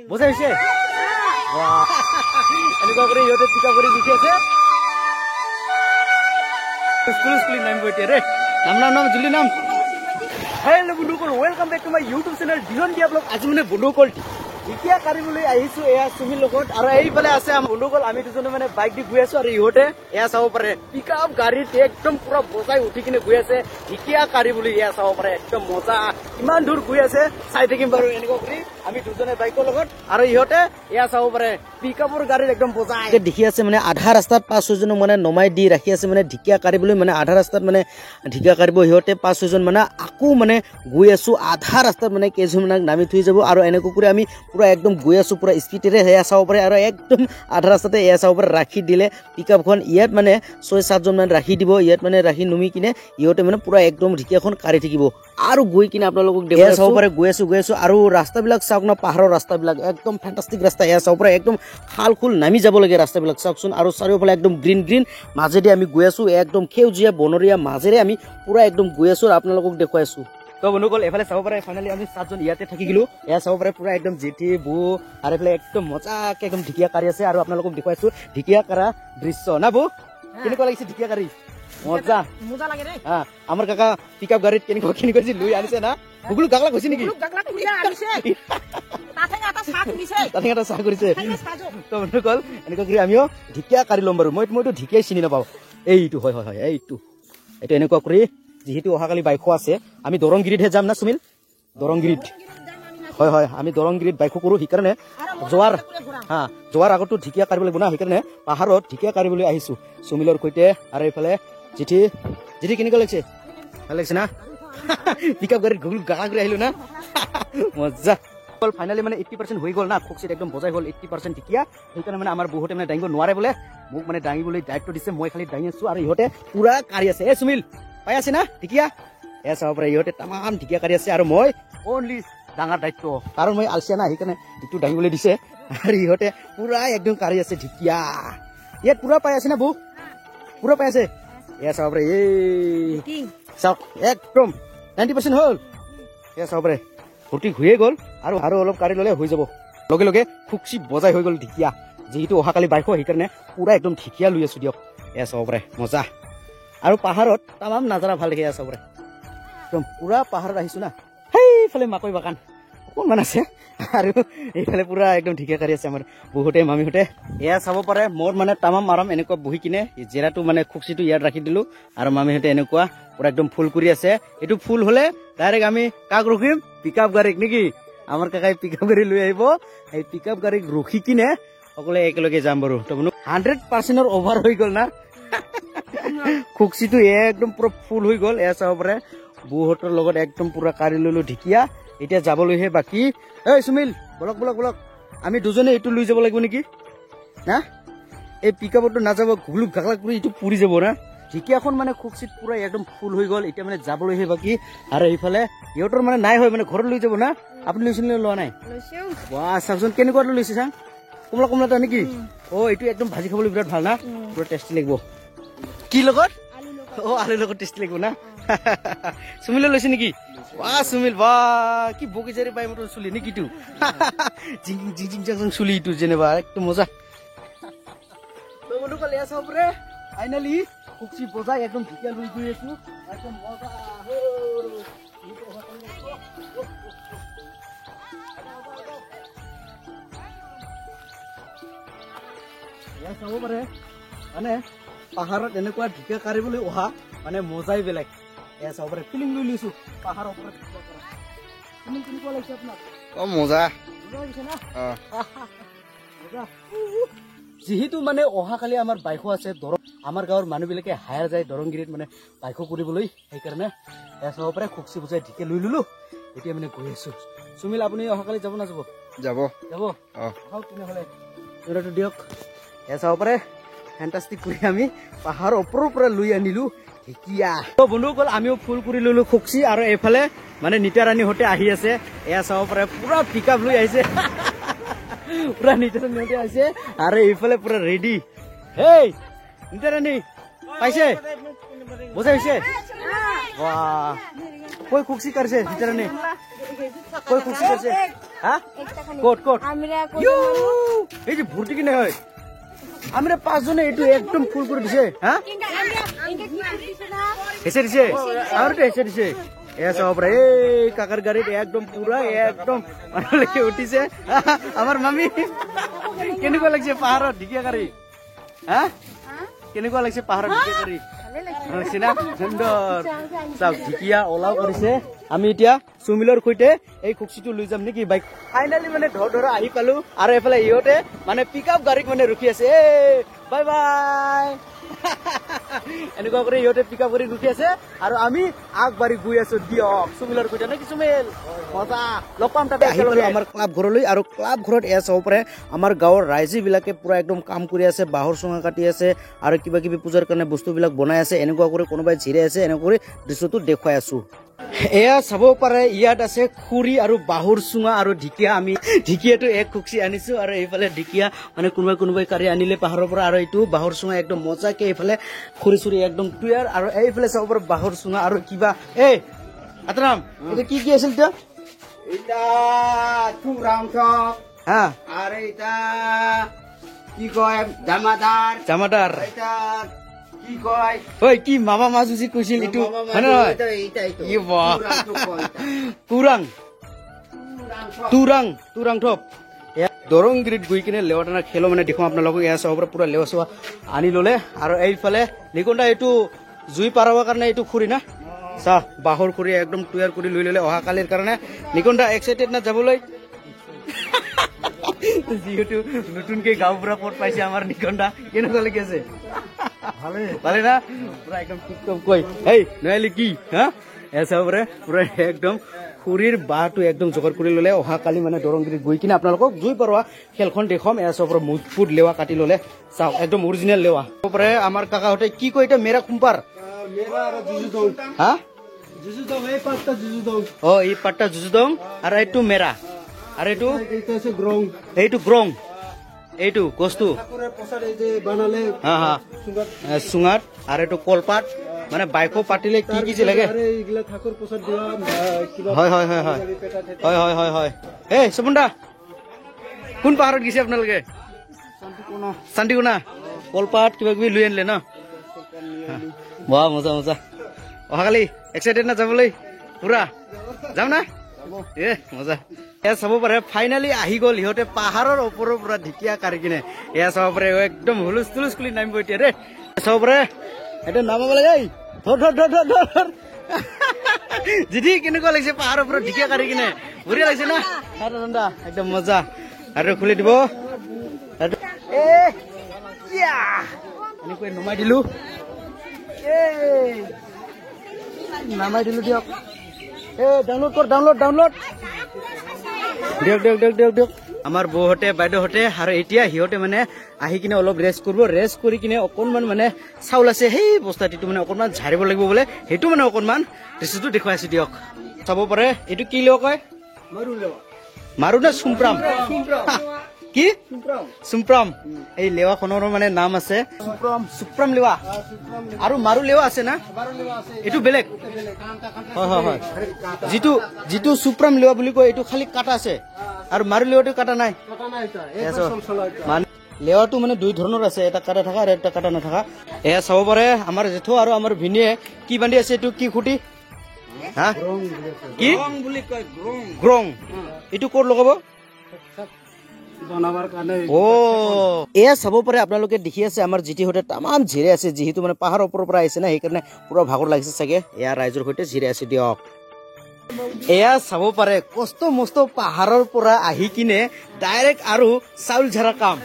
বজাই হৈছে এনেকুৱা কৰি ইহঁতে পিকআপ কৰি গুচি আছে স্কুল নামিব এতিয়া ৰে নাম জুলি নাম হেল্ল' বন্ধুসকল welcome back to my YouTube channel দিলন দিয়া ব্লগ আজি মানে বন্ধুসকল ঢেকীয়া কাঢ়িবলৈ আহিছো এয়া সুমিৰ লগত আৰু এইফালে আছে আমাৰ বন্ধুসকল আমি দুজনে মানে বাইক দি গৈ আছো আৰু ইহঁতে এয়া চাব পাৰে পিকআপ গাড়ীত একদম পুৰা বজাই উঠি কিনে গৈ আছে ঢেকীয়া কাঢ়িবলৈ এয়া চাব পাৰে একদম মজা ইমান দূৰ গৈ আছে চাই থাকিম বাৰু এনেকুৱা কৰি আমি দুজনে বাইকৰ লগত আৰু ইহঁতে এয়া চাব পাৰে পিকআপৰ গাড়ীত একদম বজাই দেখি আছে মানে আধা ৰাস্তাত 5-6 জন মানে নমাই দি ৰাখি আছে মানে ঢেকীয়া কাঢ়িবলৈ মানে আধা ৰাস্তাত মানে ঢেকীয়া কাঢ়িব ইহঁতে 5-6 জন মানে আকৌ মানে গৈ আছো আধা ৰাস্তাত মানে কেইজনমানক নামি থৈ যাব আৰু এনেকুৱা কৰি আমি পুৰা একদম গৈ আছো পুৰা স্পীডেৰে এয়া চাব পাৰে আৰু একদম আধা ৰাস্তাতে এয়া চাব পাৰে ৰাখি দিলে পিকআপখন ইয়াত মানে 6-7 জন মানে ৰাখি দিব ইয়াত মানে ৰাখি নুমি কিনে ইহঁতে মানে পুৰা একদম ঢেকীয়াখন কাঢ়ি থাকিব আৰু গৈ কিনে আপোনালোকক দেখাই চাব পাৰে গৈ আছো আৰু ৰাস্তাবিলাক চাওক না পাহাৰৰ ৰাস্তাবিলাক একদম ফেণ্টাষ্টিক ৰাস্তা এয়া চাব পাৰে একদম খাল খুল নামি যাব লাগে ৰাস্তাবিলাক চাওকচোন আৰু চাৰিওফালে একদম গ্ৰীণ মাজেদি আমি গৈ আছো একদম সেউজীয়া বনৰীয়া মাজেৰে আমি পুৰা একদম গৈ আছো আৰু আপোনালোকক দেখুৱাই আছো তো বন্ধুসকল এফালে চাব পাৰে ফাইনেলি আমি 7 জন ইয়াতে থাকি গলো এয়া চাব পাৰে পুৰা একদম জেঠি বৌ আৰু এফালে একদম মজাকে একদম ঢেকীয়া কাঢ়ি আছে আৰু আপোনালোকক দেখুৱাইছো ঢেকীয়া কাঢ়া দৃশ্য না বৌ কেনেকুৱা লাগিছে ঢেকীয়া কাঢ়ি মজা লাগে ৰে আমাৰ কাকা পিকআপ গাড়ীত কেনেকুৱা লৈ আনিছে না গুগলু গাগলা গৈছে নেকি তাতে চাহ কৰিছে তো বন্ধুসকল এনেকুৱা কৰি আমিও ঢেকীয়া কাঢ়ি ল'ম বাৰু মইতো ঢেকীয়াই চিনি নাপাওঁ এইটো হয় এইটো এনেকুৱা কৰি যিহেতু অহাকালি বাইকো আছে আমি দৰংগিৰিতহে যাম না সুমিল দৰংগিৰিত হয় আমি দৰংগিৰিত বাইকো কৰো সেইকাৰণে যোৱাৰ আগতো ঢেকীয়া কাঢ়িব লাগিব না সেইকাৰণে পাহাৰত ঢেকীয়া কাঢ়িবলৈ আহিছো সুমিলৰ সৈতে আৰু এইফালে জিঠি কেনেকুৱা লাগিছে ভাল লাগিছে না পিকআপ গাড়ীত ঘুগলু গাড়া কৰি আহিলো না মজা ফাইনেলি মানে 80% হৈ গ'ল না খুকচিত একদম বজাই হ'ল 80% ঢেকীয়া সেইকাৰণে মানে আমাৰ বহুতে মানে দাঙিব নোৱাৰে বোলে মোক মানে দাঙিবলৈ দায়িত্ব দিছে মই খালি দাঙি আছো আৰু ইহঁতে পুৰা কাঢ়ি আছে সুমিল পাই আছে না ঢেকীয়া এয়া চাব পাৰে ইহঁতে তামাম ঢেকীয়া কাঢ়ি আছে আৰু মই অনলি ডাঙৰ দায়িত্ব কাৰণ মই আলচিয়া না সেইকাৰণে ইটো দাঙিবলৈ দিছে আৰু ইহঁতে পুৰা একদম কাঢ়ি আছে ঢেকীয়া ইয়াত পুৰা পাই আছে না বৌ পুৰা পাই আছে এয়া চাব পাৰে এই চাওক একদম 90% হ'ল এয়া চাব পাৰে ভৰ্তি হৈয়ে গ'ল আৰু অলপ কাঢ়ি ল'লে হৈ যাব লগে লগে খুকচি বজাই হৈ গ'ল ঢেকীয়া যিহেতু অহাকালি বাইক হয় সেইকাৰণে পুৰা একদম ঢেকীয়া লৈ আছো দিয়ক এয়া চাব পাৰে মজা আৰু পাহাৰত তামাম নাজাৰা ভাল দেখে আছে পাৰে একদম পুৰা পাহাৰত আহিছো না সেইফালে মাকৈ বাগান অকণমান আছে আৰু এইফালে পুৰা একদম ঢেকীয়া কাঢ়ি আছে আমাৰ বহুতে মামীহঁতে এয়া চাব পাৰে মোৰ মানে তামাম আৰাম এনেকুৱা বহি কিনে জেৰাটো মানে খুকচিটো ইয়াত ৰাখি দিলো আৰু মামীহঁতে এনেকুৱা পুৰা একদম ফুল কৰি আছে এইটো ফুল হলে ডাইৰেক্ট আমি কাক ৰখিম পিকআপ গাড়ীক নেকি আমাৰ কাকাই পিকআপ গাড়ী লৈ আহিব এই পিকআপ গাড়ীক ৰখি কিনে সকলোৱে একেলগে যাম বাৰু তো 100%ৰ অভাৰ হৈ গ'ল না খুকচিটো একদম পুৰা ফুল হৈ গ'ল এয়া চাব পাৰে বৌহঁতৰ লগত একদম পুৰা কাঢ়ি ললো ঢেকীয়া এতিয়া যাবলৈহে বাকী এই সুমিল বলক আমি দুজনে এইটো লৈ যাব লাগিব নেকি না এই পিকআপটো নাযাব ঘুগলু গাগলা কৰি এইটো পুৰি যাব না ঢেকীয়াখন মানে খুকচিত পুৰা একদম ফুল হৈ গ'ল এতিয়া মানে যাবলৈহে বাকী আৰু এইফালে ইহঁতৰ মানে নাই হয় মানে ঘৰত লৈ যাব না আপুনি লৈছিল লোৱা নাই বাহ চাওকচোন কেনেকুৱা লৈছে চাং কমলা নেকি এইটো একদম ভাজি খাবলৈ বিৰাট ভাল না পুৰা টেষ্টি লাগিব কি লগত আলুৰ লগত টেষ্টি লাগিব না সুমিলে লৈছে নেকি সুমিল কি বগিজাৰি পাই মোৰ চুলি নেকি তো চুলি ইটো যেনিবা একদম মজা ফাইনেলি খুকচি বজাই একদম ঢেকীয়া লৈ গৈ আছো একদম মজা চাব পাৰে মানে পাহাৰত এনেকুৱা ঢেকীয়া কাঢ়িবলৈ অহা মানে মজাই বেলেগ এয়া চাব পাৰে ফিলিং লৈ লৈছো পাহাৰৰ ওপৰত কেনেকুৱা লাগিছে আপোনাৰ মজা যিহেতু মানে অহাকালি আমাৰ বাইকো আছে আমাৰ গাঁৱৰ মানুহবিলাকে হায়াৰ যায় দৰংগিৰিত মানে বাইকো কৰিবলৈ সেইকাৰণে এয়া চাব পাৰে খুকচি বজাই ঢেকীয়া লৈ ললো এতিয়া মানে গৈ আছো সুমিল আপুনি অহাকালি যাব নাযাব যাব তেনেহ'লে দিয়ক এয়া চাব পাৰে ফেণ্টাষ্টিক কৰি আমি পাহাৰৰ ওপৰৰ পৰা লৈ আনিলো ঢেকীয়া তো বন্ধুসকল আমিও ফুল কৰি ললো খুকচি আৰু এইফালে মানে নিতা ৰাণীহঁতে আহি আছে এয়া চাব পাৰে পুৰা পিকআপ লৈ আহিছে পুৰা নিতা ৰাণীহঁতে আহিছে আৰু এইফালে পুৰা ৰেডি হেই নিতা ৰাণী পাইছে বজাই হৈছে বাহ कोई खुशी कर से बिचारा ने कोई खुशी कर से हां कोट कोट यू এই যে ভর্তি কিনে হয় আমরা পাঁচজনে এটু একদম ফুল করে দিছে হ্যাঁ এসে দিছে আর তো এসে দিছে এসে ওপরে এই কাকার গাড়ি একদম পুরা একদম লেকে উঠিছে আমার মামি কেনেকুৱা লাগছে পাহাড়ত ঢিকিয়া গাড়ি হ্যাঁ কেনেকুৱা লাগছে পাহাড়ত ঢিকিয়া গাড়ি সিনা সুন্দৰ সব ঢিকিয়া ওলাও কৰিছে আমি এতিয়া সুমিলৰ কইতে এই খুকসিটো লৈ যাম নেকি বাইক ফাইনালি মানে ধৰা আহি পালো আৰু এফালে ইহতে মানে পিকআপ গাড়ীক মানে ৰখি আছে এ বাই বাই এনেকুৱা কৰি ইহতে পিকআপ গাড়ী ৰখি আছে আৰু আমি আগবাঢ়ি গৈ আছো দিয়ক সুমিলৰ কইতে নে কি সুমিল মজা লগ পাম তাতে আহি পালো আমাৰ ক্লাব ঘৰলৈ আৰু ক্লাব ঘৰত এ চাব পাৰে আমাৰ গাঁৱৰ ৰাইজী বিলাকে পুৰা একদম কাম কৰি আছে বাহৰ চঙা কাটি আছে আৰু কিবা কিবি পূজাৰ কাৰণে বস্তুবিলাক বনাই আছে এনেকুৱা কৰি কোনোবাই জিৰাই আছে এনেকুৱা কৰি দৃশ্যটো দেখুৱাই আছো এয়া চাব পাৰে ইয়াত আছে খুৰি আৰু বাহুৰ চুঙা আৰু ঢিকিয়া আমি ঢিকিয়াটো এক খুকসি আনিছো আৰু এইফালে ঢিকিয়া মানে কোনোবাই কাৰি আনিলে পাহাৰৰ পৰা আৰু এইটো বাহুৰ চুঙা একদম মজাকে এইফালে খুৰি চুৰি একদম ক্লিয়াৰ আৰু এইফালে চাব পাৰে বাহুৰ চুঙা আৰু কিবা এই আতৰাম এটা কি কি আছিল তো এটা তুৰাম চক হা আৰু এটা কি কয় জামাদাৰ এটা কি কয় ওই কি মামা মাজুজি কৈছিল ইটো হয় না ই বাহ তুৰাং থপ দৰংগিৰিত গৈ কিনে লেৱাটানা খেলো মানে দেখো আপোনালোকক এয়া চাব পুৰা লেৱা চোৱা আনি ললে আৰু এইফালে নিকোন্দা এইটো জুই পাৰাবৰ কাৰণে এইটো খুৰি না চাহ বাহৰ খুৰি একদম তৈয়াৰ কৰি লৈ ললে অহা কালিৰ কাৰণে নিকোন্দা এক্সাইটেড না যাবলৈ যিহেতু নতুনকে গাঁও পুৰা পট পাইছে আমাৰ নিকোন্দা কেনেকুৱা লাগি আছে ভালে না পুৰা একদম টিকটক কৈ এই নয়ালি কি হা এসা পৰে পুৰা একদম খুৰিৰ বাহটো একদম জোগাৰ কৰি ললে অহা কালি মানে দৰংগিৰিত গৈ কিনে আপোনালোকক জুই পাৰোৱা খেলখন দেখম এসা পৰে মজবুত লেৱা কাটি ললে চাওক একদম অৰিজিনেল লেৱা পৰে আমাৰ কাকাহঁতে কি কয় এটা মেৰা কুম্পাৰ মেৰা আৰু জুজুদং হা জুজুদং এই পাঁচটা জুজুদং ও এই পাঁচটা জুজুদং আৰু এইটো মেৰা আৰু এইটো আছে গ্ৰং এইটো গ্ৰং এইটো কষ্টু ঠাকুৰৰ প্ৰসাদ এই যে বানালে হা হা সুঙাত আৰু এইটো কলপাত মানে বাইকো পাতিলে কি কি লাগে আৰে এইগুলা ঠাকুৰ প্ৰসাদ দিয়া কিবা হয় হয় হয় হয় হয় হয় হয় এই সুমন্দা কোন পাহাৰত গিছে আপোনালোকে শান্তিকোনা কলপাত কিবা কিবি লৈ আনিলে ন বাহ মজা মজা অহাকালি এক্সাইটেড না যাবলৈ পুৰা যাম না এ মজা এয়া চাব পাৰে ফাইনালি আহি গ'ল ইহঁতে পাহাৰৰ ওপৰৰ পৰা ঢিকিয়া কাঢ়ি কিনে এয়া চাব পাৰে একদম হুলুচ তুলুচ খুলি নামিব এতিয়া ৰে চাব পাৰে এটা নামাব লাগে ধৰ জিধি কেনেকুৱা লাগিছে পাহাৰৰ ওপৰত ঢিকিয়া কাঢ়ি কিনে বঢ়িয়া লাগিছে না ঠাণ্ডা একদম মজা আৰু খুলি দিব এনেকৈ নমাই দিলো নামাই দিলো দিয়ক ডাউনলোড কৰ ডাউনলোড দিয়ক আমাৰ বৌহতে বাইদেউহতে আৰু এতিয়া সিহঁতে মানে আহি কিনে অলপ ৰেষ্ট কৰিব ৰেষ্ট কৰি কিনে অকণমান মানে চাউল আছে সেই বস্তাটিটো মানে অকণমান ঝাৰিব লাগিব বোলে সেইটো মানে অকণমান দৃশ্যটো দেখুৱাই আছো দিয়ক চাব পাৰে এইটো কি লেৱা কয় মাৰু নে চুমপ্ৰাম কি চুমপ্ৰাম এই লেৱাখনৰ মানে নাম আছে চুপ্ৰাম লেৱা আৰু মাৰু লেৱা আছে না এইটো বেলেগ হয় হয় হয় যিটো চুপ্ৰাম লেৱা বুলি কয় এইটো খালি কাটা আছে আৰু মাৰু লেৱাটো কাটা নাই মানে লেৱাটো মানে দুই ধৰণৰ আছে এটা কাটা থকা আৰু এটা কাটা নাথাকা এয়া চাব পাৰে আমাৰ জেঠু আৰু আমাৰ ভিনীয়ে কি বান্ধি আছে এইটো কি খুঁটি হা কি গ্ৰং এইটো ক'ত লগাব এয়া চাব পাৰে আপোনালোকে দেখি আছে আমাৰ জিতিহঁতে তামাম জিৰাই আছে যিহেতু মানে পাহাৰৰ ওপৰৰ পৰা আহিছে না সেইকাৰণে পুৰা ভাগৰ লাগিছে চাগে এয়া ৰাইজৰ সৈতে জিৰাই আছে দিয়ক এয়া চাব পাৰে কষ্ট মস্ত পাহাৰৰ পৰা আহি কিনে ডাইৰেক্ট আৰু চাউল ঝৰা কাম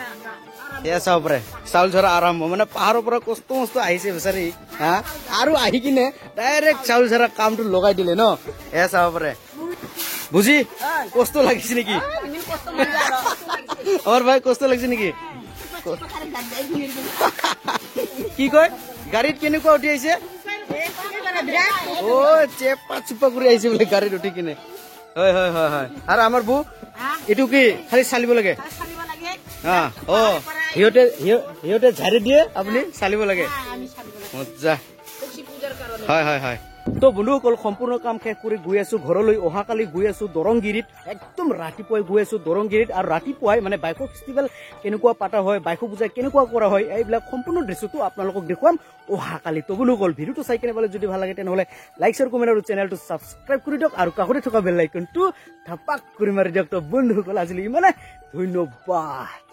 এয়া চাব পাৰে চাউল ঝৰা আৰম্ভ মানে পাহাৰৰ পৰা কষ্ট মস্ত আহিছে বিচাৰি হা আৰু আহি কিনে ডাইৰেক্ট চাউল ঝৰা কামটো লগাই দিলে ন এয়া চাব পাৰে বুজি কষ্ট লাগিছে নেকি और भाई कष्ट লাগিছে নেকি কি কয় গাড়ীত কেনেকুৱা উঠি আহিছে ও চেপা চুপা কৰি আহিছে বোলে গাড়ীত উঠি কিনে হয় হয় হয় হয় আৰু আমাৰ বু এইটো কি খালি চালিব লাগে হা ও সিহঁতে ঝাৰি দিয়ে আপুনি চালিব লাগে মজা হয় হয় হয় তো বন্ধুসকল সম্পূৰ্ণ কাম শেষ কৰি গৈ আছো ঘৰলৈ অহাকালি গৈ আছো দৰংগিৰিত একদম ৰাতিপুৱাই গৈ আছো দৰংগিৰিত আৰু ৰাতিপুৱাই মানে বাইকৰ ফেষ্টিভেল কেনেকুৱা পাতা হয় বাইকো পূজা কেনেকুৱা কৰা হয় এইবিলাক সম্পূৰ্ণ দৃশ্যটো আপোনালোকক দেখুৱাম অহাকালি তো বন্ধুসকল ভিডিঅ'টো চাই কেনে পালে যদি ভাল লাগে তেনেহ'লে লাইক শ্বেয়াৰ কমেণ্ট আৰু চেনেলটো ছাবস্ক্ৰাইব কৰি দিয়ক আৰু কাষতে থকা বেল আইকনটো ধাপাক কৰি মাৰি দিয়ক তো বন্ধুসকল আজিলৈ ইমানে ধন্যবাদ।